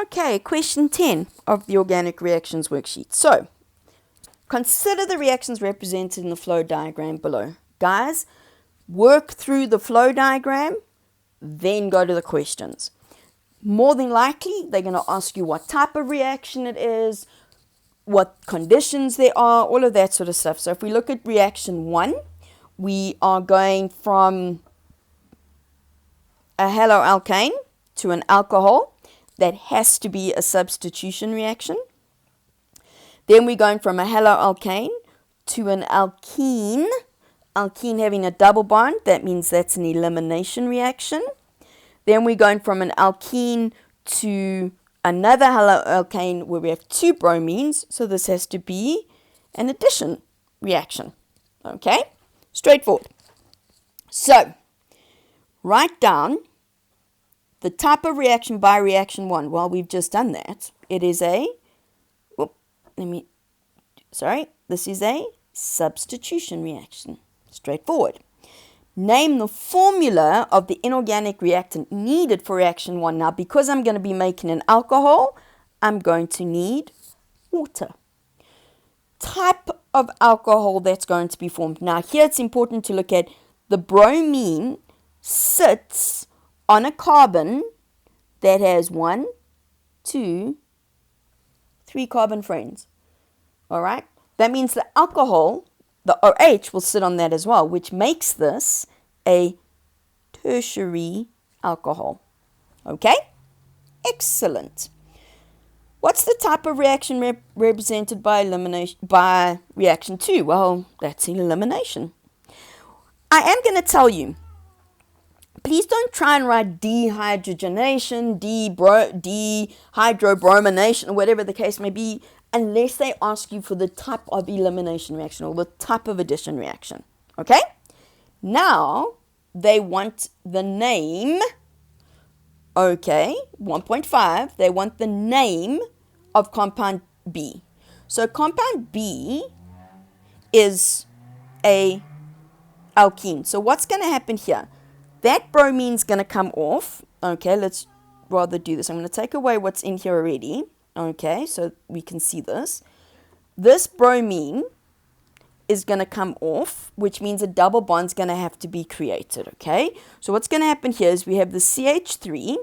Okay, question 10 of the organic reactions worksheet. So, consider the reactions represented in the flow diagram below. Guys, work through the flow diagram, then go to the questions. More than likely, they're going to ask you what type of reaction it is, what conditions there are, all of that sort of stuff. So if we look at reaction 1, we are going from a haloalkane to an alcohol. That has to be a substitution reaction. Then we're going from a haloalkane to an alkene. Alkene having a double bond, that means that's an elimination reaction. Then we're going from an alkene to another haloalkane where we have 2 bromines. So this has to be an addition reaction. Okay? Straightforward. So, write down the type of reaction by reaction 1. Well, we've just done that. It is this is a substitution reaction. Straightforward. Name the formula of the inorganic reactant needed for reaction 1. Now, because I'm going to be making an alcohol, I'm going to need water. Type of alcohol that's going to be formed. Now, here it's important to look at the bromine sits on a carbon that has 1, 2, 3 carbon friends. All right? That means the alcohol, the OH, will sit on that as well, which makes this a tertiary alcohol. Okay? Excellent. What's the type of reaction represented by elimination by reaction 2? Well, that's elimination. I am going to tell you, please don't try and write dehydrogenation, dehydrobromination, or whatever the case may be, unless they ask you for the type of elimination reaction or the type of addition reaction. Okay? Now, they want the name. Okay, 1.5, they want the name of compound B. So compound B is a alkene. So what's going to happen here? That bromine's going to come off. Okay, let's rather do this. I'm going to take away what's in here already. Okay, so we can see this. This bromine is going to come off, which means a double bond's going to have to be created. Okay, so what's going to happen here is we have the CH3,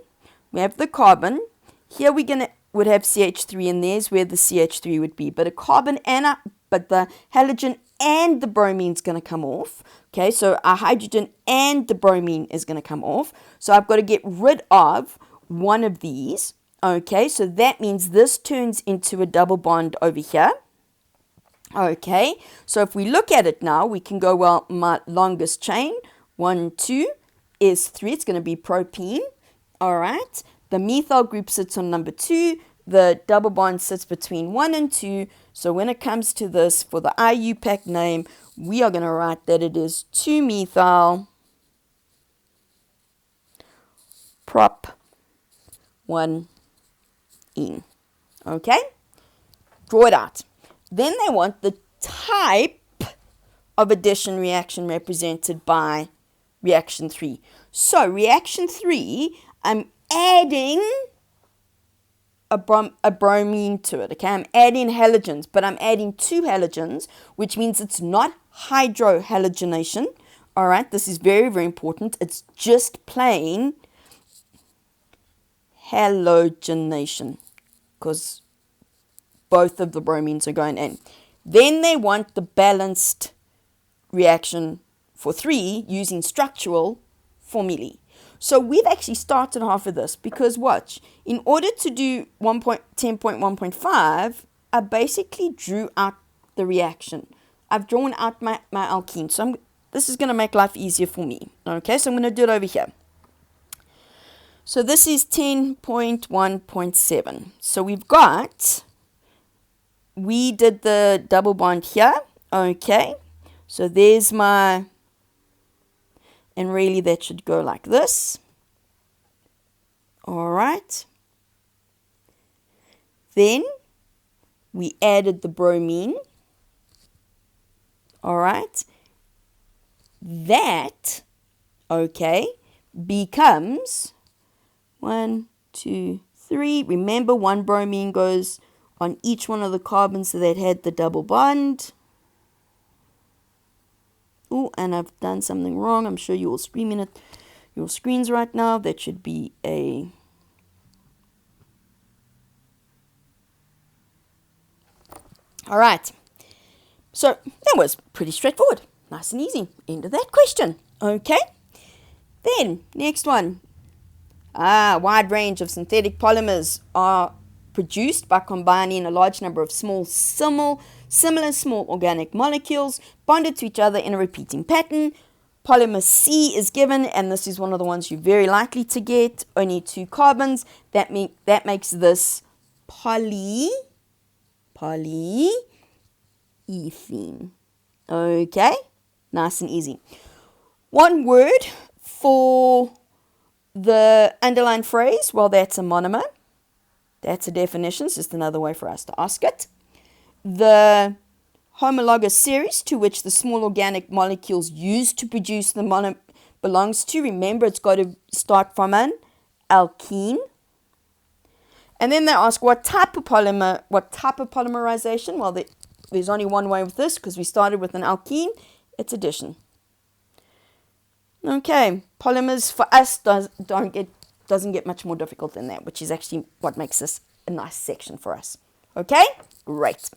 we have the carbon. Here we would have CH3, and there's where the CH3 would be. But but the halogen and the bromine's going to come off. Okay, so our hydrogen and the bromine is going to come off. So I've got to get rid of one of these. Okay, so that means this turns into a double bond over here. Okay, so if we look at it now, we can go, well, my longest chain, 1, 2, is 3. It's going to be propene. All right, the methyl group sits on number 2. The double bond sits between 1 and 2. So when it comes to this, for the IUPAC name, we are going to write that it is 2-methyl prop 1-ene. Okay? Draw it out. Then they want the type of addition reaction represented by reaction 3. So reaction 3, I'm adding a bromine to it. Okay, I'm adding halogens, but I'm adding 2 halogens, which means it's not hydrohalogenation. All right, this is very, very important. It's just plain halogenation because both of the bromines are going in. Then they want the balanced reaction for 3 using structural formulae. So we've actually started half of this because watch, in order to do 10.1.5, I basically drew out the reaction. I've drawn out my alkene. So this is going to make life easier for me. Okay, so I'm going to do it over here. So this is 10.1.7. So we did the double bond here. Okay, so there's my, and really that should go like this. All right. Then we added the bromine. All right. That, okay, becomes 1, 2, 3. Remember, one bromine goes on each one of the carbons that had the double bond. Oh, and I've done something wrong. I'm sure you all screaming at your screens right now. That should be a... All right. So that was pretty straightforward. Nice and easy. End of that question. Okay. Then, next one. A wide range of synthetic polymers are produced by combining a large number of similar small organic molecules bonded to each other in a repeating pattern. Polymer C is given, and this is one of the ones you're very likely to get. Only 2 carbons. That makes this polyethene. Okay, nice and easy. One word for the underlined phrase, well, that's a monomer. That's a definition. It's just another way for us to ask it. The homologous series to which the small organic molecules used to produce the monomer belongs to. Remember, it's got to start from an alkene. And then they ask what type of polymerization. Well, there's only one way with this because we started with an alkene. It's addition. Okay, polymers for us doesn't get much more difficult than that, which is actually what makes this a nice section for us. Okay, great.